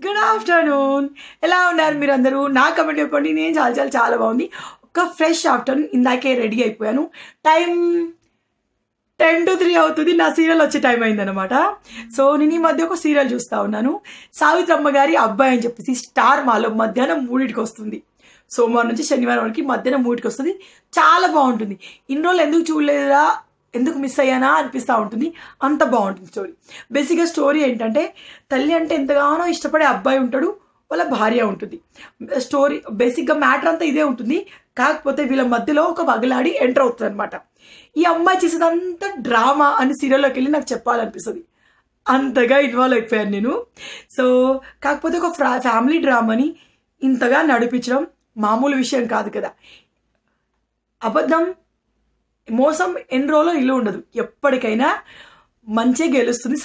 Good afternoon. ఎలా ఉన్నారు మీరందరూ? నా కమెంట్ చెప్పండి. నేను చాలా చాలా చాలా బాగుంది. ఒక ఫ్రెష్ ఆఫ్టర్నూన్. ఇందాకే రెడీ అయిపోయాను. టైం 10 to 3 అవుతుంది. నా సీరియల్ వచ్చే టైం అయిందనమాట. సో నేను ఈ మధ్య ఒక సీరియల్ చూస్తూ ఉన్నాను. సావిత్రమ్మ గారి అబ్బాయి అని చెప్పేసి స్టార్ మాలో మధ్యాహ్నం 3కి వస్తుంది. సోమవారం నుంచి శనివారం వరకు మధ్యాహ్నం 3కి వస్తుంది. చాలా బాగుంటుంది. ఇన్ని రోజులు ఎందుకు చూడలేదా, ఎందుకు మిస్ అయ్యానా అనిపిస్తూ ఉంటుంది. అంత బాగుంటుంది స్టోరీ. బేసిక్గా స్టోరీ ఏంటంటే, తల్లి అంటే ఎంతగానో ఇష్టపడే అబ్బాయి ఉంటాడు, వాళ్ళ భార్య ఉంటుంది. స్టోరీ బేసిక్గా మ్యాటర్ అంతా ఇదే ఉంటుంది. కాకపోతే వీళ్ళ మధ్యలో ఒక వగలాడి ఎంటర్ అవుతుంది అనమాట. ఈ అమ్మాయి చేసేదంతా డ్రామా అని సీరియల్లోకి వెళ్ళి నాకు చెప్పాలనిపిస్తుంది. అంతగా ఇన్వాల్వ్ అయిపోయాను నేను. సో కాకపోతే ఒక ఫ్యామిలీ డ్రామాని ఇంతగా నడిపించడం మామూలు విషయం కాదు కదా. అబద్ధం, మోసం ఎన్ని రోజులు ఇల్లు ఉండదు. ఎప్పటికైనా మంచిగా గెలుస్తుంది,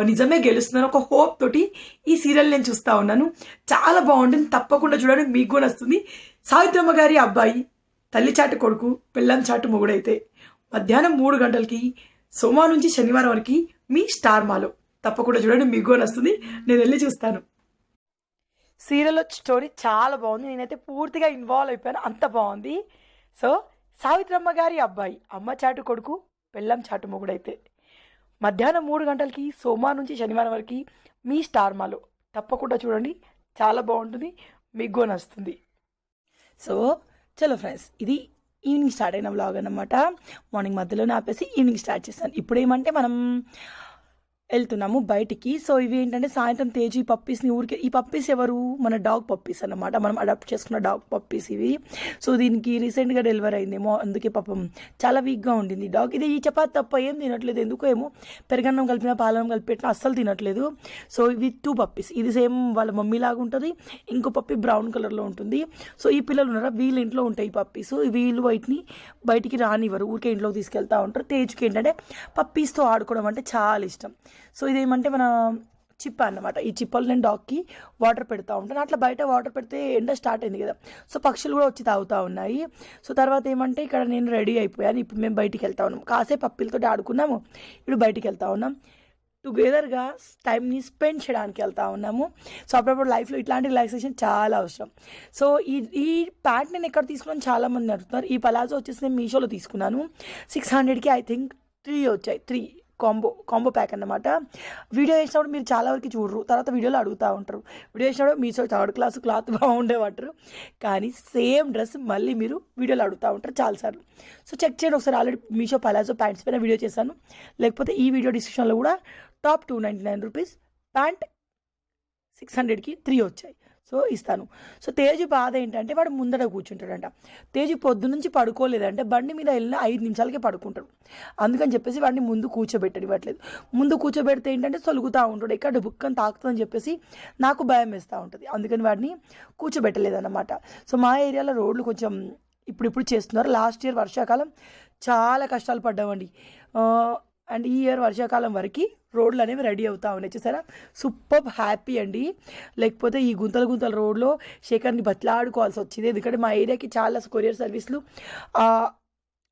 నిజమే గెలుస్తుంది ఒక హోప్ తోటి ఈ సీరియల్ నేను చూస్తూ ఉన్నాను. చాలా బాగుంటుంది. తప్పకుండా చూడండి, మీకు కూడా వస్తుంది. సావిత్రమ్మ గారి అబ్బాయి తల్లి చాటు కొడుకు, పెళ్ళం చాటు మొగుడైతే మధ్యాహ్నం 3 గంటలకి సోమవారం నుంచి శనివారం వరకు మీ స్టార్ మాలో. తప్పకుండా చూడండి, మీకు కూడా వస్తుంది. నేను వెళ్ళి చూస్తాను. సీరియల్ స్టోరీ చాలా బాగుంది. నేనైతే పూర్తిగా ఇన్వాల్వ్ అయిపోయాను. అంత బాగుంది. సో సావిత్రమ్మ గారి అబ్బాయి అమ్మ చాటు కొడుకు, పెళ్ళం చాటు మొగుడైతే మధ్యాహ్నం 3 గంటలకి సోమవారం నుంచి శనివారం వరకు మీ స్టార్ మాలో. తప్పకుండా చూడండి, చాలా బాగుంటుంది, మీకు కూడా నచ్చుతుంది. సో చలో ఫ్రెండ్స్, ఇది ఈవినింగ్ స్టార్ట్ అయిన వ్లాగ్ అన్నమాట. మార్నింగ్ మధ్యలోనే ఆపేసి ఈవినింగ్ స్టార్ట్ చేస్తాను. ఇప్పుడు ఏమంటే మనం వెళ్తున్నాము బయటికి. సో ఇవి ఏంటంటే సాయంత్రం తేజు ఈ పప్పీస్ని ఊరికి, ఈ పప్పీస్ ఎవరు, మన డాగ్ పప్పీస్ అన్నమాట. మనం అడాప్ట్ చేసుకున్న డాగ్ పప్పీస్ ఇవి. సో దీనికి రీసెంట్గా డెలివరీ అయిందేమో, అందుకే పాపం చాలా వీక్గా ఉండింది డాగ్. ఇది ఈ చపాతి తప్ప ఏం తినట్లేదు. ఎందుకో ఏమో, పెరుగన్నం కలిపిన పాలన్నం కలిపి పెట్టిన అస్సలు తినట్లేదు. సో ఇవి 2 పప్పీస్. ఇది సేమ్ వాళ్ళ మమ్మీ లాగా ఉంటుంది. ఇంకో పప్పీ బ్రౌన్ కలర్లో ఉంటుంది. సో ఈ పిల్లలు ఉన్నారా, వీళ్ళ ఇంట్లో ఉంటాయి ఈ పప్పీస్. వీళ్ళు వాటిని బయటికి రానివ్వరు, ఊరికే ఇంట్లోకి తీసుకెళ్తూ ఉంటారు. తేజుకి ఏంటంటే పప్పీస్తో ఆడుకోవడం అంటే చాలా ఇష్టం. సో ఇదేమంటే మన చిప్ప అన్నమాట. ఈ చిప్పలు నేను డాగ్కి వాటర్ పెడతా ఉంటాను. అట్లా బయట వాటర్ పెడితే ఎండ స్టార్ట్ అయింది కదా, సో పక్షులు కూడా వచ్చి తాగుతూ ఉన్నాయి. సో తర్వాత ఏమంటే ఇక్కడ నేను రెడీ అయిపోయాను. ఇప్పుడు మేము బయటికి వెళ్తా ఉన్నాం. కాసేపు పప్పీలతో ఆడుకున్నాము, ఇప్పుడు బయటికి వెళ్తా ఉన్నాం. టుగెదర్గా టైంని స్పెండ్ చేయడానికి వెళ్తా ఉన్నాము. సో అప్పుడప్పుడు లైఫ్లో ఇట్లాంటి రిలాక్సేషన్ చాలా అవసరం. సో ఈ ప్యాంట్ నేను ఎక్కడ తీసుకున్నాను చాలామంది అడుగుతున్నారు. ఈ పలాజో వచ్చేసి నేను మీషోలో తీసుకున్నాను. 600కి ఐ థింక్ 3 వచ్చాయి. 3 కాంబో ప్యాక్ అన్నమాట. వీడియో వేసినప్పుడు మీరు చాలా వరకు చూడరు, తర్వాత వీడియోలో అడుగుతూ ఉంటారు. వీడియో వేసినప్పుడు మీషో 3rd క్లాస్ క్లాత్ బాగుండేవాటరు, కానీ సేమ్ డ్రెస్ మళ్ళీ మీరు వీడియోలో అడుగుతూ ఉంటారు చాలాసార్లు. సో చెక్ చేయండి ఒకసారి. ఆల్రెడీ మీషో పలాజో ప్యాంట్స్ పైన వీడియో చేశాను. లేకపోతే ఈ వీడియో డిస్క్రిప్షన్లో కూడా టాప్ 299 రూపీస్, ప్యాంట్ 600కి 3 వచ్చాయి. సో ఇస్తాను. సో తేజు బాధ ఏంటంటే వాడు ముందర కూర్చుంటాడంట. తేజు పొద్దు నుంచి పడుకోలేదంటే, బండి మీద వెళ్ళిన 5 నిమిషాలకే పడుకుంటాడు. అందుకని చెప్పేసి వాడిని ముందు కూర్చోబెట్టనివ్వట్లేదు. ముందు కూర్చోబెడితే ఏంటంటే సొలుగుతూ ఉంటాడు, ఎక్కడ బుక్కని తాకుతుందని చెప్పేసి నాకు భయం వేస్తూ ఉంటుంది. అందుకని వాడిని కూర్చోబెట్టలేదన్నమాట. సో మా ఏరియాలో రోడ్లు కొంచెం ఇప్పుడు చేస్తున్నారు. లాస్ట్ ఇయర్ వర్షాకాలం చాలా కష్టాలు పడ్డామండి. అండ్ ఈ ఇయర్ వర్షాకాలం వరకు రోడ్లు అనేవి రెడీ అవుతా ఉన్నాయి. చూసారా, సూపర్ హ్యాపీ అండి. లేకపోతే ఈ గుంతల రోడ్లో శేఖర్ని బట్లాడుకోవాల్సి వచ్చింది. ఎందుకంటే మా ఏరియాకి చాలా కొరియర్ సర్వీసులు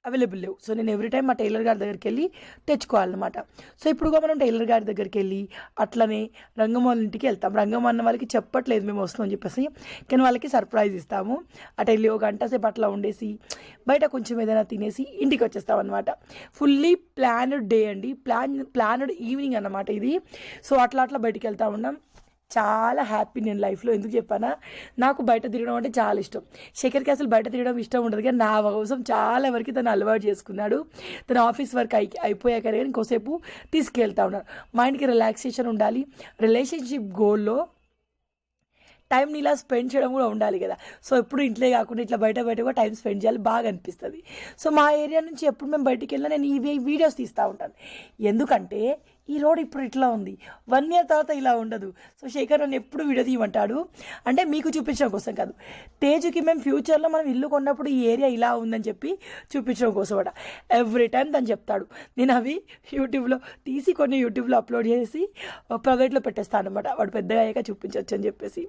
అవైలబుల్ లేవు. సో నేను ఎవ్రీ టైం మా టైలర్ గారి దగ్గరికి వెళ్ళి తెచ్చుకోవాలన్నమాట. సో ఇప్పుడుగా మనం టైలర్ గారి దగ్గరికి వెళ్ళి అట్లనే రంగమ్మ ఇంటికి వెళ్తాం. రంగమ్మ అన్న వాళ్ళకి చెప్పట్లేదు మేము వస్తామని చెప్పేసి, కానీ వాళ్ళకి సర్ప్రైజ్ ఇస్తాము. అటు వెళ్ళి 1 గంట సేపు అట్లా ఉండేసి బయట కొంచెం ఏదైనా తినేసి ఇంటికి వచ్చేస్తాం అనమాట. ఫుల్లీ ప్లాన్డ్ డే అండి, ప్లాన్డ్ ఈవినింగ్ అన్నమాట ఇది. సో అట్లా బయటికి వెళ్తా ఉన్నాం. చాలా హ్యాపీ నేను లైఫ్లో. ఎందుకు చెప్పానా, నాకు బయట తిరగడం అంటే చాలా ఇష్టం. శేఖర్కి అసలు బయట తిరగడం ఇష్టం ఉండదు, కానీ నా కోసం చాలా వరకు తను అలవాటు చేసుకున్నాడు. తన ఆఫీస్ వర్క్ అయిపోయాక కానీ ఇంకోసేపు తీసుకెళ్తా ఉన్నాడు. మైండ్కి రిలాక్సేషన్ ఉండాలి. రిలేషన్షిప్ గోల్లో టైంని ఇలా స్పెండ్ చేయడం కూడా ఉండాలి కదా. సో ఎప్పుడు ఇంట్లో కాకుండా ఇట్లా బయట కూడా టైం స్పెండ్ చేయాలి, బాగా అనిపిస్తుంది. సో మా ఏరియా నుంచి ఎప్పుడు మేము బయటికి వెళ్ళినా నేను ఈ వీడియోస్ తీస్తూ ఉంటాను. ఎందుకంటే ఈ రోడ్ ఇప్పుడు ఇట్లా ఉంది, 1 year తర్వాత ఇలా ఉండదు. సో శేఖర్ నన్ను ఎప్పుడు వీడియో తీయమంటాడు. అంటే మీకు చూపించడం కోసం కాదు, తేజుకి మేము ఫ్యూచర్లో మనం ఇల్లు కొన్నప్పుడు ఈ ఏరియా ఇలా ఉందని చెప్పి చూపించడం కోసం అట. ఎవ్రీ టైం తను చెప్తాడు. నేను అవి యూట్యూబ్లో తీసి కొన్ని యూట్యూబ్లో అప్లోడ్ చేసి ప్రైవేట్లో పెట్టేస్తాను అనమాట, వాడు పెద్దగా అయ్యాక చూపించవచ్చు అని చెప్పేసి.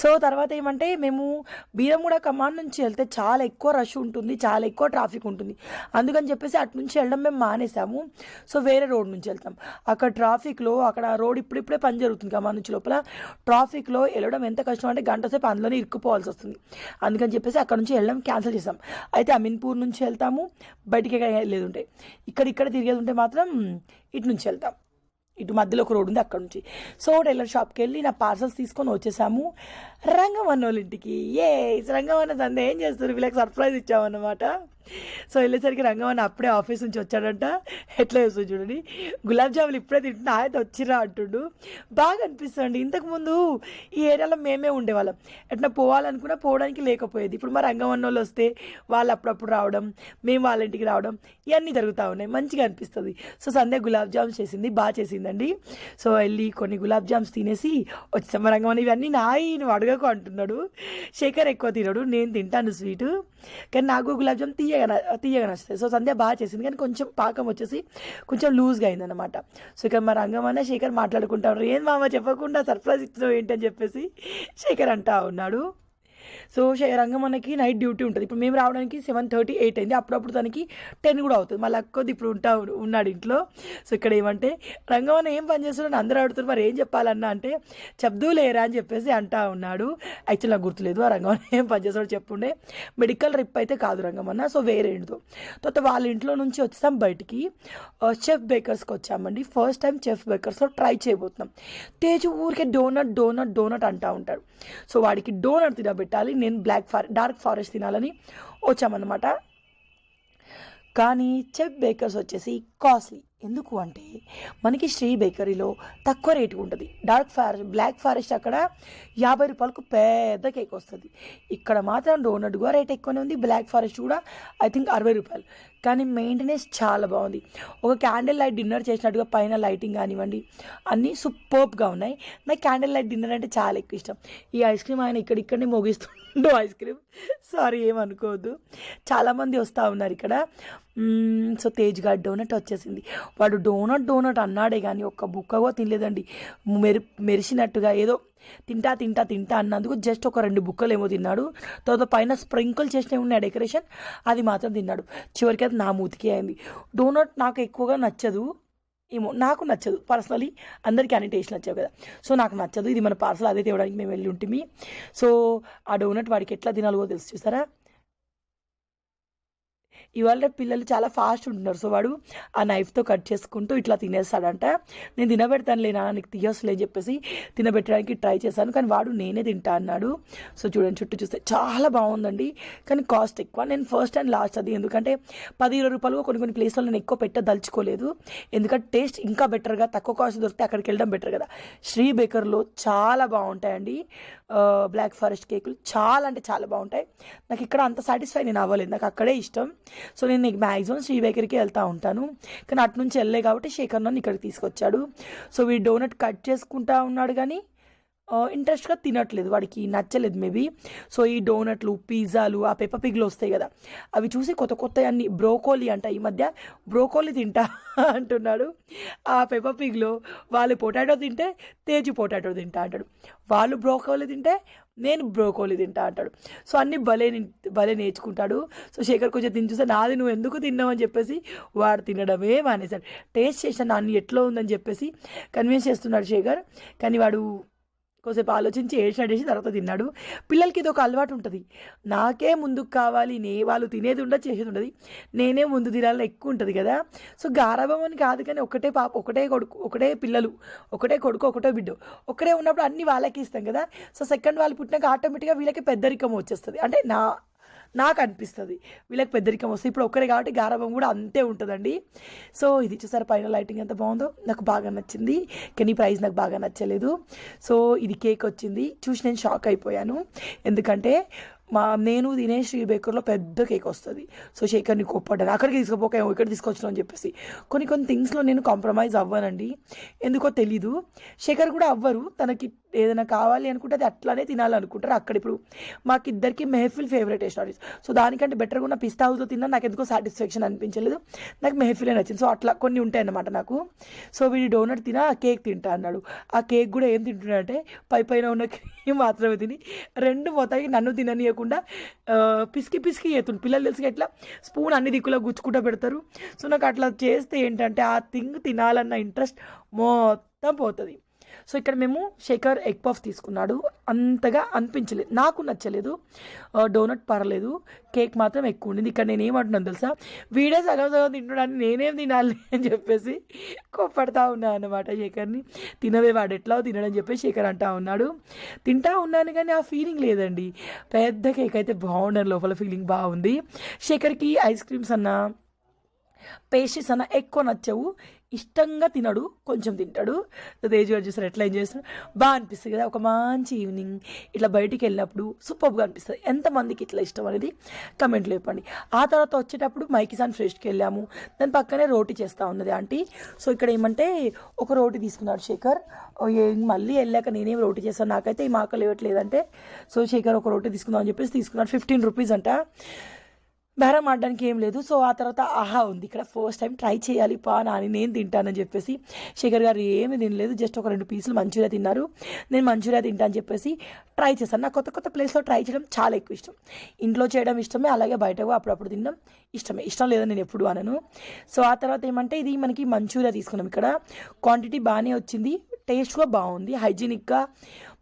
సో తర్వాత ఏమంటే మేము బీరంగూడ కమాండ్ నుంచి వెళ్తే చాలా ఎక్కువ రష్ ఉంటుంది, చాలా ఎక్కువ ట్రాఫిక్ ఉంటుంది. అందుకని చెప్పేసి అటు నుంచి వెళ్ళడం మేము మానేసాము. సో వేరే రోడ్ నుంచి వెళ్తాం. అక్కడ అక్కడ ట్రాఫిక్లో అక్కడ రోడ్ ఇప్పుడిప్పుడే పని జరుగుతుంది కదా నుంచి లోపల ట్రాఫిక్లో వెళ్ళడం ఎంత కష్టం అంటే గంట సేపు అందులోనే ఇరుక్కుపోవాల్సి వస్తుంది. అందుకని చెప్పేసి అక్కడ నుంచి వెళ్ళడం క్యాన్సిల్ చేసాం. అయితే అమీన్పూర్ నుంచి వెళ్తాము, బయటికి వెళ్ళేది ఉంటే ఇక్కడ తిరిగేది ఉంటే మాత్రం ఇటు నుంచి వెళ్తాం. ఇటు మధ్యలో ఒక రోడ్ ఉంది అక్కడ నుంచి. సో టైలర్ షాప్కి వెళ్ళి నా పార్సల్స్ తీసుకొని వచ్చేసాము రంగమన్న వాళ్ళ ఇంటికి. రంగమన్న సందే ఏం చేస్తారు, వీళ్ళకి సర్ప్రైజ్ ఇచ్చామన్నమాట. సో వెళ్ళేసరికి రంగమన్న అప్పుడే ఆఫీస్ నుంచి వచ్చాడంట. ఎట్లా చేస్తుంది చూడండి, గులాబ్ జాములు ఇప్పుడే తింటున్నా ఆయన వచ్చిరా అంటుండు. బాగా అనిపిస్తుంది. ఇంతకుముందు ఈ ఏరియాలో మేమే ఉండేవాళ్ళం, ఎట్లా పోవాలనుకున్నా పోవడానికి లేకపోయేది. ఇప్పుడు మా రంగమన్న వాళ్ళు వస్తే వాళ్ళు అప్పుడప్పుడు రావడం, మేము వాళ్ళ ఇంటికి రావడం, ఇవన్నీ జరుగుతూ ఉన్నాయి, మంచిగా అనిపిస్తుంది. సో సంధ్య గులాబ్ జామ్స్ చేసింది, బాగా చేసిందండి. సో వెళ్ళి కొన్ని గులాబ్ జామ్స్ తినేసి వచ్చాం. మా రంగమన్న ఇవన్నీ నాయి నువ్వు అడగకు అంటున్నాడు. శేఖర్ ఎక్కువ తినడు, నేను తింటాను స్వీటు, కానీ నాకు గులాబ్ జామ్ తీయగా నచ్చుతాయి. సో సంధ్య బాగా చేసింది, కానీ కొంచెం పాకం వచ్చేసి కొంచెం లూజ్గా అయిందనమాట. సో ఇక్కడ మా రంగమన్న శేఖర్ మాట్లాడుకుంటారు, ఏం మామ చెప్పకుండా సర్ప్రైజ్ ఇస్తున్నావు ఏంటని చెప్పేసి శేఖర్ అంటా ఉన్నాడు. సో రంగమన్నకి నైట్ డ్యూటీ ఉంటుంది. ఇప్పుడు మేము రావడానికి 7:30, 8 అయింది. అప్పుడప్పుడు తనకి 10 కూడా అవుతుంది. మళ్ళీ అక్కొద్ది ఇప్పుడు ఉన్నాడు ఇంట్లో. సో ఇక్కడ ఏమంటే రంగమన్న ఏం పని చేస్తున్నాడు అందరూ అడుగుతారు, మరి ఏం చెప్పాలన్నా అంటే చెప్దూ లేరా అని చెప్పేసి అంటా ఉన్నాడు. యాక్చువల్ నాకు గుర్తులేదు ఆ రంగమన్న ఏం పని చేస్తాడో చెప్పుండే. మెడికల్ రిప్ అయితే కాదు రంగమన్న, సో వేరే ఇంటితో. తర్వాత వాళ్ళ ఇంట్లో నుంచి వచ్చాం బయటికి. చెఫ్ బేకర్స్కి వచ్చామండి. ఫస్ట్ టైం చెఫ్ బేకర్స్లో ట్రై చేయబోతున్నాం. తేజు ఊరికే డోనట్ అంటా ఉంటాడు. సో వాడికి డోనట్ తినబెట్టాలి, నేను డార్క్ ఫారెస్ట్ తినాలని వచ్చామన్నమాట. కానీ చెఫ్ బేకర్స్ వచ్చేసి కాస్ట్లీ. ఎందుకు అంటే మనకి శ్రీ బేకరీలో తక్కువ రేటు ఉంటుంది. బ్లాక్ ఫారెస్ట్ అక్కడ 50 రూపాయలకు పెద్ద కేక్ వస్తుంది. ఇక్కడ మాత్రం డోనట్ కూడా రేట్ ఎక్కువనే ఉంది, బ్లాక్ ఫారెస్ట్ కూడా ఐ థింక్ 60 రూపాయలు. కానీ మెయింటెనెన్స్ చాలా బాగుంది. ఒక క్యాండిల్ లైట్ డిన్నర్ చేసినట్టుగా పైన లైటింగ్ కానివ్వండి అన్నీ సూపర్గా ఉన్నాయి. నాకు క్యాండిల్ లైట్ డిన్నర్ అంటే చాలా ఎక్కువ ఇష్టం. ఈ ఐస్ క్రీమ్ ఆయన ఇక్కడనే మోగిస్తుండో ఐస్ క్రీమ్, సారీ ఏమనుకోవద్దు, చాలామంది వస్తూ ఉన్నారు ఇక్కడ. సో తేజ్ గారి డోనట్ వచ్చేసింది. వాడు డోనట్ అన్నాడే కానీ ఒక్క బుక్క కూడా తినలేదండి. మెరిసినట్టుగా ఏదో తింటా అన్నందుకు జస్ట్ ఒక 2 బుక్కలు ఏమో తిన్నాడు. తర్వాత పైన స్ప్రింకిల్ చేసినవి ఉన్నాయి డెకరేషన్, అది మాత్రం తిన్నాడు. చివరికి అది నా మూతికి అయింది. డోనట్ నాకు ఎక్కువగా నచ్చదు, ఏమో నాకు నచ్చదు పర్సనలీ, అందరికీ అన్ని టేస్ట్ నచ్చావు కదా. సో నాకు నచ్చదు. ఇది మన పార్సల్ అదే తేవడానికి మేము వెళ్ళి ఉంటుంది. సో ఆ డోనట్ వాడికి ఎట్లా తినాలో తెలుసు చూసారా. ఇవాళ పిల్లలు చాలా ఫాస్ట్ ఉంటున్నారు. సో వాడు ఆ నైఫ్తో కట్ చేసుకుంటూ ఇట్లా తినేస్తాడంట. నేను తినబెడతానులే నాన్న, నీకు తీయొస్తులే అని చెప్పేసి తినబెట్టడానికి ట్రై చేశాను, కానీ వాడు నేనే తింటా అన్నాడు. సో చూడండి చుట్టూ చూస్తే చాలా బాగుందండి, కానీ కాస్ట్ ఎక్కువ. నేను ఫస్ట్ అండ్ లాస్ట్ అది, ఎందుకంటే 10-20 రూపాయలు కొన్ని ప్లేస్లో నేను ఎక్కువ పెట్టదలుచుకోలేదు. ఎందుకంటే టేస్ట్ ఇంకా బెటర్గా తక్కువ కాస్ట్ దొరికితే అక్కడికి వెళ్ళడం బెటర్ కదా. శ్రీ బేకర్లో చాలా బాగుంటాయండి బ్లాక్ ఫారెస్ట్ కేకులు, చాలా అంటే చాలా బాగుంటాయి. నాకు ఇక్కడ అంత సాటిస్ఫై నేను అవ్వలేదు, నాకు అక్కడే ఇష్టం. సో నేను మ్యాక్సిమం శ్రీ బేకరీకి వెళ్తూ ఉంటాను, కానీ అటు నుంచి వెళ్ళే కాబట్టి శేఖర్ నన్ను ఇక్కడికి తీసుకొచ్చాడు. సో వీడు డోనట్ కట్ చేసుకుంటా ఉన్నాడు, కానీ ఇంట్రెస్ట్గా తినట్లేదు, వాడికి నచ్చలేదు మేబీ. సో ఈ డోనట్లు, పిజ్జాలు, ఆ పెప్ప పిగ్లు వస్తాయి కదా, అవి చూసి కొత్త అన్ని బ్రోకోలీ అంట, ఈ మధ్య బ్రోకోలీ తింటా అంటున్నాడు. ఆ పెప్ప పిగ్లో వాళ్ళు పొటాటో తింటే తేజు పొటాటో తింటా అంటాడు, వాళ్ళు బ్రోకోలీ తింటే నేను బ్రోకోలీ తింటా అంటాడు. సో అన్నీ భలే నేర్చుకుంటాడు. సో శేఖర్ కొంచెం తిని చూస్తే నాది నువ్వు ఎందుకు తిన్నావు అని చెప్పేసి వాడు తినడమే మానేశాడు. టేస్ట్ చేశాను అన్ని ఎట్లా ఉందని చెప్పేసి కన్విన్స్ చేస్తున్నాడు శేఖర్, కానీ వాడు కొద్దిసేపు ఆలోచించి ఏడ్చేసి తర్వాత తిన్నాడు. పిల్లలకి ఇది ఒక అలవాటు ఉంటుంది, నాకే ముందుకు కావాలి, వాళ్ళు తినేది ఉండదు చేసేది ఉండదు, నేనే ముందు తినాలని ఎక్కువ ఉంటుంది కదా. సో గారాబం అని కాదు, కానీ ఒకటే పాప, ఒకటే కొడుకు, ఒకటే పిల్లలు, ఒకటే కొడుకు, ఒకటే బిడ్డ, ఒకటే ఉన్నప్పుడు అన్నీ వాళ్ళకి ఇస్తాం కదా. సో సెకండ్ వాళ్ళు పుట్టినాక ఆటోమేటిక్గా వీళ్ళకి పెద్దరికం వచ్చేస్తుంది, అంటే నాకు అనిపిస్తుంది వీళ్ళకి పెద్దరికం వస్తుంది. ఇప్పుడు ఒక్కరే కాబట్టి గారాబం కూడా అంతే ఉంటుందండి. సో ఇది చూసారు పైన లైటింగ్ ఎంత బాగుందో, నాకు బాగా నచ్చింది, కానీ ప్రైస్ నాకు బాగా నచ్చలేదు. సో ఇది కేక్ వచ్చింది చూసి నేను షాక్ అయిపోయాను, ఎందుకంటే నేను తినే శ్రీ బేకర్లో పెద్ద కేక్ వస్తుంది. సో శేఖర్ని కోప్పడ్డాను, అక్కడికి తీసుకుపోక ఇక్కడ తీసుకొచ్చినావు అని చెప్పేసి. కొన్ని థింగ్స్లో నేను కాంప్రమైజ్ అవ్వనండి, ఎందుకో తెలీదు. శేఖర్ కూడా అవ్వరు, తనకి ఏదైనా కావాలి అనుకుంటే అది అట్లానే తినాలనుకుంటారు. అక్కడ ఇప్పుడు మాకిద్దరికి మెహఫిల్ ఫేవరెట్ స్టార్టీస్. సో దానికంటే బెటర్గా ఉన్న పిస్తా హౌస్లో తిన్నా నాకు ఎందుకో సాటిస్ఫాక్షన్ అనిపించలేదు, నాకు మెహఫిలే నచ్చింది. సో అట్లా కొన్ని ఉంటాయి అన్నమాట నాకు. సో వీడి డోనట్ తినా కేక్ తింటా అన్నాడు. ఆ కేక్ కూడా ఏం తింటున్నాడంటే పైన ఉన్న క్రీమ్ మాత్రమే తిని 2 మొత్తానికి నన్ను తిననీయకుండా పిసికి పిసికి చేస్తుండు. పిల్లలు తెలిసి ఎట్లా స్పూన్ అన్ని దిక్కులో గుచ్చుకుంటూ పెడతారు. సో నాకు అట్లా చేస్తే ఏంటంటే ఆ థింగ్ తినాలన్న ఇంట్రెస్ట్ మొత్తం పోతుంది. సో ఇక్కడ మేము శేఖర్ ఎగ్ పఫ్ తీసుకున్నాడు, అంతగా అనిపించలేదు, నాకు నచ్చలేదు. డోనట్ పర్లేదు, కేక్ మాత్రం ఎక్కువ ఉండింది. ఇక్కడ నేను ఏమంటున్నాను తెలుసా, వీడే సగం తింటున్నాను, నేనేం తినాలి అని చెప్పేసి కోప్పడతా ఉన్నాను అన్నమాట శేఖర్ని. తినవే, వాడు ఎట్లా తినడని చెప్పేసి శేఖర్ అంటా ఉన్నాడు. తింటా ఉన్నాను కానీ ఆ ఫీలింగ్ లేదండి. పెద్ద కేక్ అయితే బాగుండదు, లోపల ఫీలింగ్ బాగుంది. శేఖర్కి ఐస్ క్రీమ్స్ అన్నా పేస్ట్రీస్ అన్న ఎక్కువ నచ్చవు, ఇష్టంగా తినడు, కొంచెం తింటాడు. తేజు గారు చూసారు ఎట్లా ఏం చేస్తున్నాడు, బాగా అనిపిస్తుంది కదా ఒక మంచి ఈవినింగ్ ఇట్లా బయటికి వెళ్ళినప్పుడు సూపర్గా అనిపిస్తుంది. ఎంతమందికి ఇట్లా ఇష్టం అనేది కమెంట్లో చెప్పండి. ఆ తర్వాత వచ్చేటప్పుడు మైకిసాన్ ఫ్రెష్కి వెళ్ళాము, దాని పక్కనే రోటీ చేస్తూ ఉన్నది ఆంటీ. సో ఇక్కడ ఏమంటే ఒక రోటీ తీసుకున్నాడు శేఖర్. మళ్ళీ వెళ్ళాక నేనేం రోటీ చేస్తాను, నాకైతే ఈ ఆకలి ఇవ్వట్లేదంటే సో శేఖర్ ఒక రోటీ తీసుకుందాం అని చెప్పేసి తీసుకున్నాడు. 15 రూపీస్ అంట, బేరం ఆడడానికి ఏం లేదు. సో ఆ తర్వాత ఆహా ఉంది ఇక్కడ, ఫస్ట్ టైం ట్రై చేయాలి పా నాని, నేను తింటానని చెప్పేసి శేఖర్ గారు ఏమీ తినలేదు, జస్ట్ ఒక 2 పీసులు మంచూరియా తిన్నారు. నేను మంచూరియా తింటా అని చెప్పేసి ట్రై చేశాను. నాకు కొత్త కొత్త ప్లేస్లో ట్రై చేయడం చాలా ఎక్కువ ఇష్టం. ఇంట్లో చేయడం ఇష్టమే, అలాగే బయట అప్పుడప్పుడు తినడం ఇష్టమే. ఇష్టం లేదని నేను ఎప్పుడు అనను. సో ఆ తర్వాత ఏమంటే ఇది మనకి మంచూరియా తీసుకున్నాం. ఇక్కడ క్వాంటిటీ బాగానే వచ్చింది, టేస్ట్ కూడా బాగుంది, హైజీనిక్గా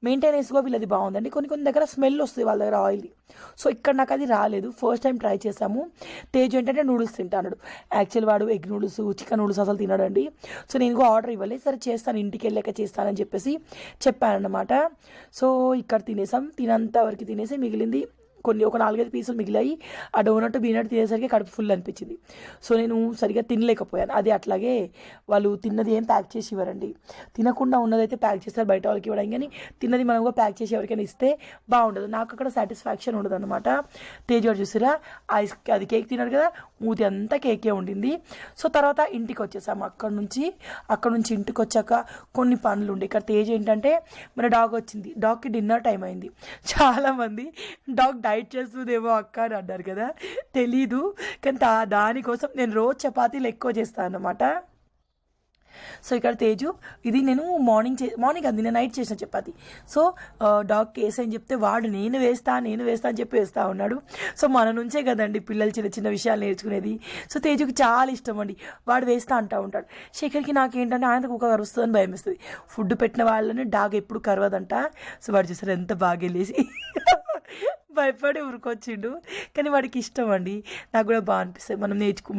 మెయింటెనెన్స్గా వీళ్ళది బాగుందండి. కొన్ని దగ్గర స్మెల్ వస్తుంది వాళ్ళ దగ్గర ఆయిల్. సో ఇక్కడ నాకు అది రాలేదు, ఫస్ట్ టైం ట్రై చేసాము. తేజు ఏంటంటే నూడిల్స్ తింటాడు, యాక్చువల్ వాడు ఎగ్ నూడిల్స్ చికెన్ నూడిల్స్ అసలు తినడండి. సో నేను కూడా ఆర్డర్ ఇవ్వలేదు, సరే చేస్తాను ఇంటికి వెళ్ళాక చేస్తానని చెప్పేసి చెప్పానన్నమాట. సో ఇక్కడ తినేసాం, తినంత వరకు తినేసి మిగిలింది ఒక 4-5 పీసులు మిగిలాయి. ఆ డోనట్ బీనట్ తినేసరికి కడుపు ఫుల్ అనిపించింది. సో నేను సరిగ్గా తినలేకపోయాను. అది అట్లాగే వాళ్ళు తిన్నది ఏం ప్యాక్ చేసి ఇవ్వరండి, తినకుండా ఉన్నదైతే ప్యాక్ చేస్తారు బయట వాళ్ళకి ఇవ్వడం, కానీ తిన్నది మనం కూడా ప్యాక్ చేసి ఎవరికైనా ఇస్తే బాగుండదు, నాకు అక్కడ సాటిస్ఫాక్షన్ ఉండదు అనమాట. తేజ్ గారు చూసారా అది కేక్ తిన్నాడు కదా, మూతి అంతా కేకే ఉండింది. సో తర్వాత ఇంటికి వచ్చేసాము. అక్కడ నుంచి ఇంటికి వచ్చాక కొన్ని పనులు ఉండే. ఇక్కడ తేజ్ ఏంటంటే మన డాగ్ వచ్చింది, డాగ్కి డిన్నర్ టైం అయింది. చాలామంది డాగ్ డైట్ చేస్తుందేమో అక్క అని అన్నారు కదా, తెలీదు. కానీ దానికోసం నేను రోజు చపాతీలు ఎక్కువ చేస్తాను అన్నమాట. సో ఇక్కడ తేజు ఇది నేను మార్నింగ్ అది నేను నైట్ చేసిన చపాతి. సో డాగ్ కేసు అని చెప్తే వాడు నేను వేస్తా అని చెప్పి వేస్తూ ఉన్నాడు. సో మన నుంచే కదండి పిల్లలు చిన్న చిన్న విషయాలు నేర్చుకునేది. సో తేజుకి చాలా ఇష్టం అండి, వాడు వేస్తా అంటూ ఉంటాడు. శేఖర్కి నాకేంటంటే ఆయనకు ఒక కరుస్తుందని భయం వేస్తుంది. ఫుడ్ పెట్టిన వాళ్ళని డాగ్ ఎప్పుడు కరవదంట. సో వాడు చూసారు ఎంత బాగా వెళ్ళేసి భయపడి ఊరుకొచ్చిండు, కానీ వాడికి ఇష్టం అండి. నాకు కూడా బాగా అనిపిస్తుంది,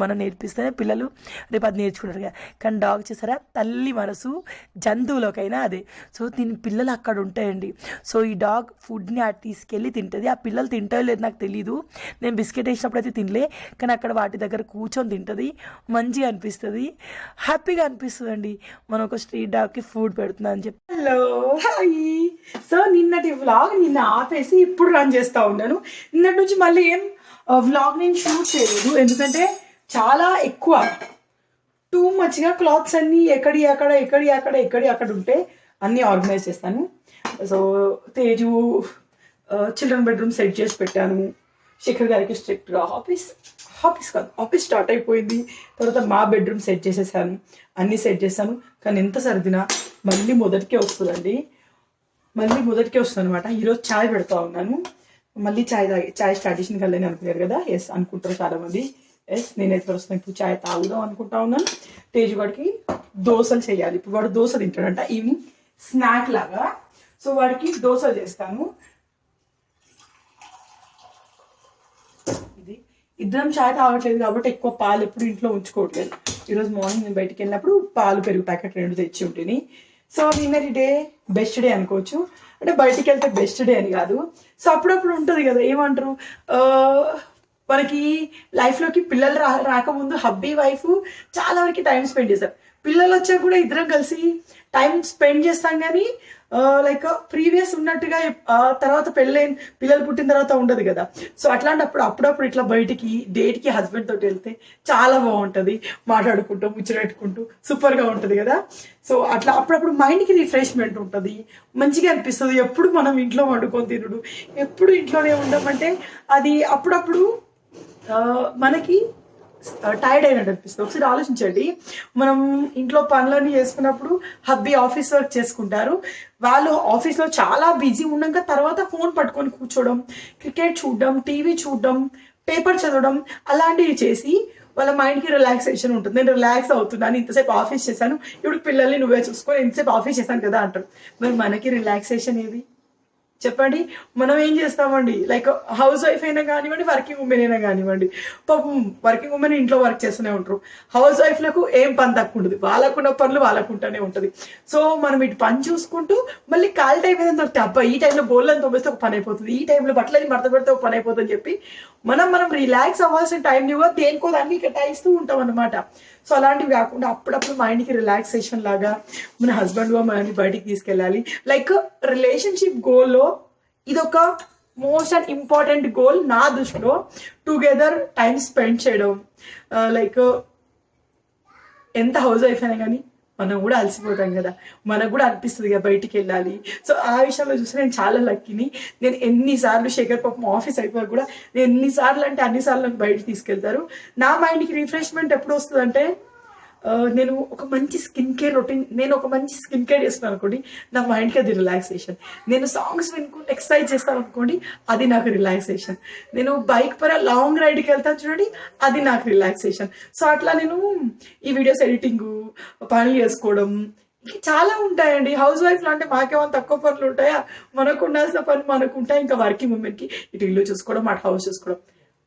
మనం నేర్పిస్తేనే పిల్లలు రేపు అది నేర్చుకుంటారు కదా. కానీ డాగ్ చేసారా తల్లి మనసు, జంతువులకైనా అదే. సో పిల్లలు అక్కడ ఉంటాయండి. సో ఈ డాగ్ ఫుడ్ని తీసుకెళ్ళి తింటుంది. ఆ పిల్లలు తింటాయో లేదు నాకు తెలీదు, నేను బిస్కెట్ వేసినప్పుడు అయితే తినలే, కానీ అక్కడ వాటి దగ్గర కూర్చొని తింటుంది. మంచిగా అనిపిస్తుంది, హ్యాపీగా అనిపిస్తుంది అండి మనం ఒక స్ట్రీట్ డాగ్కి ఫుడ్ పెడుతున్నా అని చెప్పి. Hello hi. సో నిన్నటి వ్లాగ్ నిన్న ఆపేసి ఇప్పుడు రన్ చేస్తా ఉన్నాను. నిన్నటి నుంచి మళ్ళీ ఏం వ్లాగ్ నేను షూట్ చేయలేదు, ఎందుకంటే చాలా ఎక్కువ టూ మచ్గా క్లాత్స్ అన్నీ ఎక్కడి అక్కడ ఉంటే అన్నీ ఆర్గనైజ్ చేస్తాను. So Teju children bedroom set చేసి పెట్టాను. శేఖర్ గారికి స్ట్రిక్ట్గా ఆఫీస్ స్టార్ట్ అయిపోయింది. తర్వాత మా బెడ్రూమ్ సెట్ చేసేసాను, అన్నీ సెట్ చేశాను. కానీ ఎంత సర్దినా మళ్ళీ మొదటికే వస్తుంది అనమాట. ఈరోజు ఛాయ్ పెడతా ఉన్నాను, మళ్ళీ ఛాయ్ స్టార్ట్ చేసిన కల్లని అనుకున్నారు కదా. ఎస్ అనుకుంటారు చాలామంది. ఎస్ నేనైతే వస్తాను ఇప్పుడు ఛాయ్ తాగుదాం అనుకుంటా ఉన్నాను. తేజు వాడికి దోశలు చేయాలి. ఇప్పుడు వాడు దోశ తింటాడంట ఈవినింగ్ స్నాక్ లాగా. సో వాడికి దోశలు చేస్తాను. ఇది ఇద్దరం ఛాయ్ తాగట్లేదు కాబట్టి ఎక్కువ పాలు ఎప్పుడు ఇంట్లో ఉంచుకోవట్లేదు. ఈరోజు మార్నింగ్ నేను బయటికి వెళ్ళినప్పుడు పాలు పెరుగు ప్యాకెట్ 2 తెచ్చి ఉంటుంది. సో నిన్నటి డే బెస్ట్ డే అనుకోవచ్చు, అంటే బయటికి వెళ్తే బెస్ట్ డే అని కాదు. సో అప్పుడప్పుడు ఉంటుంది కదా, ఏమంటారు మనకి లైఫ్లోకి పిల్లలు రాకముందు హబ్బీ వైఫ్ చాలా వరకు టైం స్పెండ్ చేస్తారు. పిల్లలు వచ్చాక కూడా ఇద్దరం కలిసి టైం స్పెండ్ చేస్తాం, కానీ లైక్ ప్రీవియస్ ఉన్నట్టుగా తర్వాత పెళ్ళైన పిల్లలు పుట్టిన తర్వాత ఉండదు కదా. సో అట్లాంటప్పుడు అప్పుడప్పుడు ఇట్లా బయటికి డేట్కి హస్బెండ్ తోటి వెళ్తే చాలా బాగుంటుంది, మాట్లాడుకుంటూ ముచ్చటెట్టుకుంటూ సూపర్గా ఉంటుంది కదా. సో అట్లా అప్పుడప్పుడు మైండ్కి రిఫ్రెష్మెంట్ ఉంటుంది, మంచిగా అనిపిస్తుంది. ఎప్పుడు మనం ఇంట్లో వండుకొని తినడు, ఎప్పుడు ఇంట్లోనే ఉండమంటే అది అప్పుడప్పుడు మనకి టైర్డ్ అయినట్టు అనిపిస్తుంది. ఒకసారి ఆలోచించండి, మనం ఇంట్లో పనులన్నీ చేసుకున్నప్పుడు హబ్బీ ఆఫీస్ వర్క్ చేసుకుంటారు, వాళ్ళు ఆఫీస్లో చాలా బిజీ ఉన్నాక తర్వాత ఫోన్ పట్టుకొని కూర్చోవడం, క్రికెట్ చూడడం, టీవీ చూడడం, పేపర్ చదవడం అలాంటివి చేసి వాళ్ళ మైండ్కి రిలాక్సేషన్ ఉంటుంది. నేను రిలాక్స్ అవుతున్నాను, ఇంతసేపు ఆఫీస్ చేశాను, ఇప్పుడు పిల్లల్ని నువ్వే చూసుకొని ఇంతసేపు ఆఫీస్ చేశాను కదా అంటారు. మరి మనకి రిలాక్సేషన్ ఏది చెప్పండి? మనం ఏం చేస్తామండి, లైక్ హౌస్ వైఫ్ అయినా కానివ్వండి, వర్కింగ్ ఉమెన్ అయినా కానివ్వండి, పాపం వర్కింగ్ ఉమెన్ ఇంట్లో వర్క్ చేస్తూనే ఉంటారు, హౌస్ వైఫ్లకు ఏం పని తక్కువ ఉంటుంది, వాళ్ళకున్న పనులు వాళ్ళకుంటూనే ఉంటుంది. సో మనం ఇటు పని చూసుకుంటూ మళ్ళీ ఖాళీ టైం ఏదైనా దొరికితే అబ్బా ఈ టైంలో బోళ్ళని తోమేస్తే ఒక పని అయిపోతుంది, ఈ టైంలో బట్టలని మడత పెడితే ఒక పని అయిపోతుంది అని చెప్పి మనం రిలాక్స్ అవ్వాల్సిన టైంని కూడా దేనికో దాన్ని కేటాయిస్తూ ఉంటాం అన్నమాట. సో అలాంటివి కాకుండా అప్పుడప్పుడు మైండ్కి రిలాక్సేషన్ లాగా మన హస్బెండ్ మనల్ని బయటికి తీసుకెళ్ళాలి. లైక్ రిలేషన్షిప్ గోల్లో ఇదొక మోస్ట్ అండ్ ఇంపార్టెంట్ గోల్ నా దృష్టిలో. టుగెదర్ టైం స్పెండ్ చేయడం, లైక్ ఎంత హౌస్ వైఫ్ అయినా కానీ మనం కూడా అలసిపోతాం కదా, మనకు కూడా అనిపిస్తుంది కదా బయటికి వెళ్ళాలి. సో ఆ విషయంలో చూస్తే నేను చాలా లక్కీని. నేను ఎన్నిసార్లు శేఖర్ పాపం ఆఫీస్ అయిపోయి కూడా నేను ఎన్నిసార్లు అంటే అన్నిసార్లు నాకు బయటికి తీసుకెళ్తారు. నా మైండ్కి రిఫ్రెష్మెంట్ ఎప్పుడు వస్తుందంటే నేను ఒక మంచి స్కిన్ కేర్ రొటీన్, నేను ఒక మంచి స్కిన్ కేర్ చేస్తున్నాను అనుకోండి, నా మైండ్కి అది రిలాక్సేషన్. నేను సాంగ్స్ వినుకుంటూ ఎక్సర్సైజ్ చేస్తాను అనుకోండి, అది నాకు రిలాక్సేషన్. నేను బైక్ పర లాంగ్ రైడ్కి వెళ్తాను చూడండి, అది నాకు రిలాక్సేషన్. సో అట్లా నేను ఈ వీడియోస్ ఎడిటింగ్, పనులు చేసుకోవడం చాలా ఉంటాయండి. హౌస్ వైఫ్లో అంటే మాకేమైనా తక్కువ పనులు ఉంటాయా? మనకు ఉండాల్సిన పని మనకు ఉంటాయి. ఇంకా వర్కింగ్ ఉమెన్కి ఇటు ఇల్లు చూసుకోవడం, అటు హౌస్ చూసుకోవడం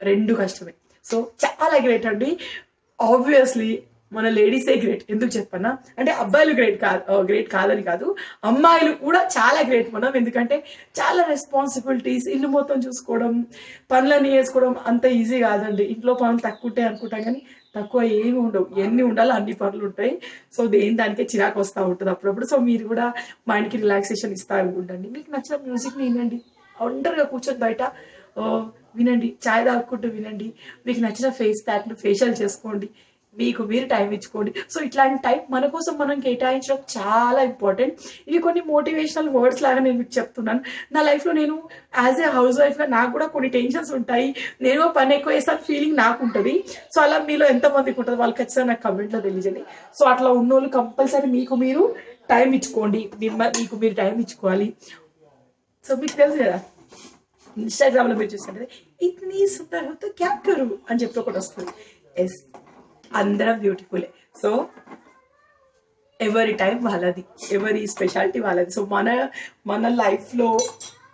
రెండు కష్టమే. సో చాలా గ్రేట్ అండి. ఆబ్వియస్లీ మన లేడీసే గ్రేట్. ఎందుకు చెప్పన్నా అంటే అబ్బాయిలు గ్రేట్ కాదని కాదు, అమ్మాయిలు కూడా చాలా గ్రేట్ మనం. ఎందుకంటే చాలా రెస్పాన్సిబిలిటీస్, ఇల్లు మొత్తం చూసుకోవడం, పనులన్నీ చేసుకోవడం అంత ఈజీ కాదండి. ఇంట్లో పనులు తక్కువ ఉంటాయి అనుకుంటాం కానీ తక్కువ ఏమి ఉండవు, ఎన్ని ఉండాలో అన్ని పనులు ఉంటాయి. సో దానికే చిరాకు వస్తూ ఉంటుంది అప్పుడప్పుడు. సో మీరు కూడా మైండ్కి రిలాక్సేషన్ ఇస్తూ ఉండండి. మీకు నచ్చిన మ్యూజిక్ని వినండి, ఒంటరిగా కూర్చొని బయట వినండి, ఛాయ్ తాగుకుంటూ వినండి, మీకు నచ్చిన ఫేస్ ప్యాక్లు ఫేషియల్ చేసుకోండి, మీకు మీరు టైం ఇచ్చుకోండి. సో ఇట్లాంటి టైం మన కోసం మనం కేటాయించడం చాలా ఇంపార్టెంట్. ఇవి కొన్ని మోటివేషనల్ వర్డ్స్ లాగా నేను మీకు చెప్తున్నాను. నా లైఫ్లో నేను యాజ్ ఏ హౌస్ వైఫ్గా నాకు కూడా కొన్ని టెన్షన్స్ ఉంటాయి, నేను పని ఎక్కువ చేస్తాను ఫీలింగ్ నాకు ఉంటుంది. సో అలా మీలో ఎంతమందికి ఉంటుంది వాళ్ళు ఖచ్చితంగా నాకు కమెంట్లో తెలియజేయండి. సో అట్లా ఉన్నోళ్ళు కంపల్సరీ మీకు మీరు టైం ఇచ్చుకోండి, మీకు మీరు టైం ఇచ్చుకోవాలి. సో మీకు తెలుసు కదా, ఇన్స్టాగ్రామ్లో మీరు చూస్తుంటే ఇట్నీ సుందర్ హోతో క్యా కరు అని చెప్పి ఒకటి వస్తుంది. ఎస్, అందరం బ్యూటిఫుల్. సో ఎవరి టైం వాళ్ళది, ఎవరి స్పెషాలిటీ వాళ్ళది. సో మన లైఫ్లో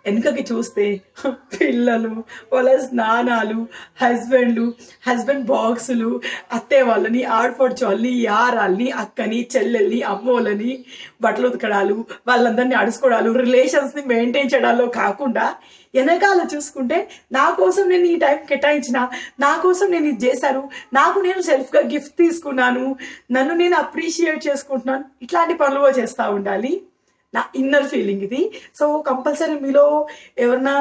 వెనుకకి చూస్తే పిల్లలు, వాళ్ళ స్నానాలు, హస్బెండ్ బాక్సులు, అత్తయ్య వాళ్ళని, ఆడపడుచు వాళ్ళని, యారాల్ని, అక్కని, చెల్లెల్ని, అమ్మోళ్ళని, బట్టలు ఉతకడాలు, వాళ్ళందరినీ అడుచుకోవడాలు, రిలేషన్స్ని మెయింటైన్ చేయడాల్లో కాకుండా వెనకాల చూసుకుంటే నా కోసం నేను ఈ టైం కేటాయించిన, నా కోసం నేను ఇది చేశాను, నాకు నేను సెల్ఫ్గా గిఫ్ట్ తీసుకున్నాను, నన్ను నేను అప్రిషియేట్ చేసుకుంటున్నాను, ఇట్లాంటి పనులు చేస్తూ ఉండాలి. నా ఇన్నర్ ఫీలింగ్ ఇది. సో కంపల్సరీ మీలో ఎవరన్నా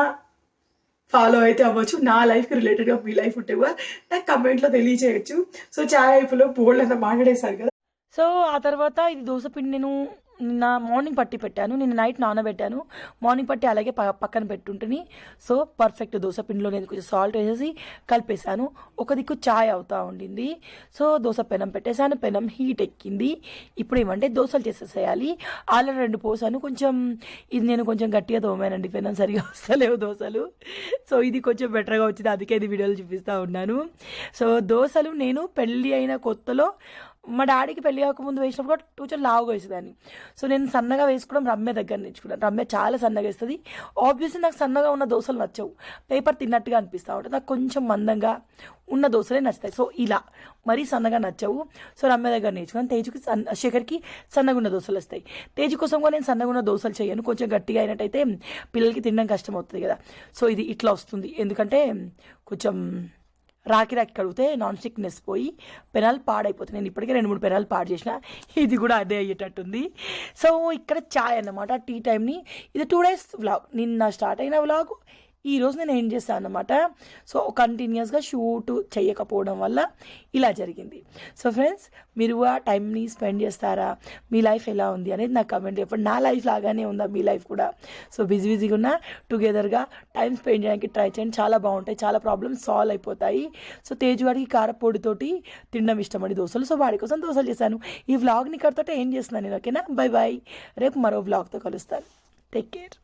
ఫాలో అయితే అవ్వచ్చు. నా లైఫ్కి రిలేటెడ్గా మీ లైఫ్ ఉంటే కూడా నాకు కమెంట్లో తెలియచేయచ్చు. సో చాయ్ వైపులో బోల్డ్ అంతా మాట్లాడేశారు కదా. సో ఆ తర్వాత ఇది దోసపిండి నేను నిన్న మార్నింగ్ పట్టి పెట్టాను, నిన్న నైట్ నానబెట్టాను, మార్నింగ్ పట్టి అలాగే పక్కన పెట్టుంటుని. సో పర్ఫెక్ట్ దోసపిండిలో నేను కొంచెం సాల్ట్ వేసేసి కలిపేశాను. ఒక దిక్కు చాయ్ అవుతా ఉండింది. సో దోశ పెనం పెట్టేశాను, పెనం హీట్ ఎక్కింది. ఇప్పుడు ఏమంటే దోశలు చేసేసేయాలి. ఆల్రెడీ 2 పోసాను. ఇది నేను కొంచెం గట్టిగా తోమానండి, పెనం సరిగా వస్తలేవు దోశలు. సో ఇది కొంచెం బెటర్గా వచ్చింది, అందుకే ఇది వీడియోలు చూపిస్తూ ఉన్నాను. సో దోశలు నేను పెళ్ళి అయిన కొత్తలో మా డాడీకి పెళ్లి కాకముందు వేసినప్పుడు కూడా కొంచెం లావుగా వేసేదాన్ని. సో నేను సన్నగా వేసుకోవడం రమ్య దగ్గర నేర్చుకున్నాను. రమ్య చాలా సన్నగా వేస్తుంది. ఆబ్వియస్లీ నాకు సన్నగా ఉన్న దోశలు నచ్చవు, పేపర్ తిన్నట్టుగా అనిపిస్తూ ఉంటుంది. నాకు కొంచెం మందంగా ఉన్న దోశలే నచ్చుతాయి. సో ఇలా మరీ సన్నగా నచ్చవు. సో రమ్య దగ్గర నేర్చుకున్నాను. తేజుకి శేఖర్కి సన్నగా ఉన్న దోశలు వస్తాయి. తేజు కోసం కూడా నేను సన్నగా ఉన్న దోశలు చేయను, కొంచెం గట్టిగా అయినట్టయితే పిల్లలకి తినడం కష్టం అవుతుంది కదా. సో ఇది ఇట్లా వస్తుంది, ఎందుకంటే కొంచెం రాకి కడిగితే నాన్ స్టిక్నెస్ పోయి పెనాలు పాడైపోతుంది. నేను ఇప్పటికే 2-3 పెనాలు పాడు చేసిన, ఇది కూడా అదే అయ్యేటట్టుంది. సో ఇక్కడ చాయ్ అన్నమాట, టీ టైంని. ఇది 2 days వ్లాగ్. నిన్న స్టార్ట్ అయిన వ్లాగ్ ఈరోజు నేను ఏం చేస్తాను అన్నమాట. సో కంటిన్యూస్గా షూట్ చేయకపోవడం వల్ల ఇలా జరిగింది. సో ఫ్రెండ్స్, మీరు ఆ టైంని స్పెండ్ చేస్తారా? మీ లైఫ్ ఎలా ఉంది అనేది నాకు కమెంట్ చెప్పండి. నా లైఫ్ లాగానే ఉందా మీ లైఫ్ కూడా? సో బిజీగా ఉన్నా టుగెదర్గా టైం స్పెండ్ చేయడానికి ట్రై చేయండి. చాలా బాగుంటాయి, చాలా ప్రాబ్లమ్స్ సాల్వ్ అయిపోతాయి. సో తేజు వాడికి కారపొడితోటి తినడం ఇష్టమని దోశలు, సో వాడి కోసం దోశలు చేశాను. ఈ వ్లాగ్ని ఇక్కడితో ఏం చేస్తున్నాను నేను. ఓకేనా, బై బాయ్. రేపు మరో వ్లాగ్తో కలుస్తాను. Take care.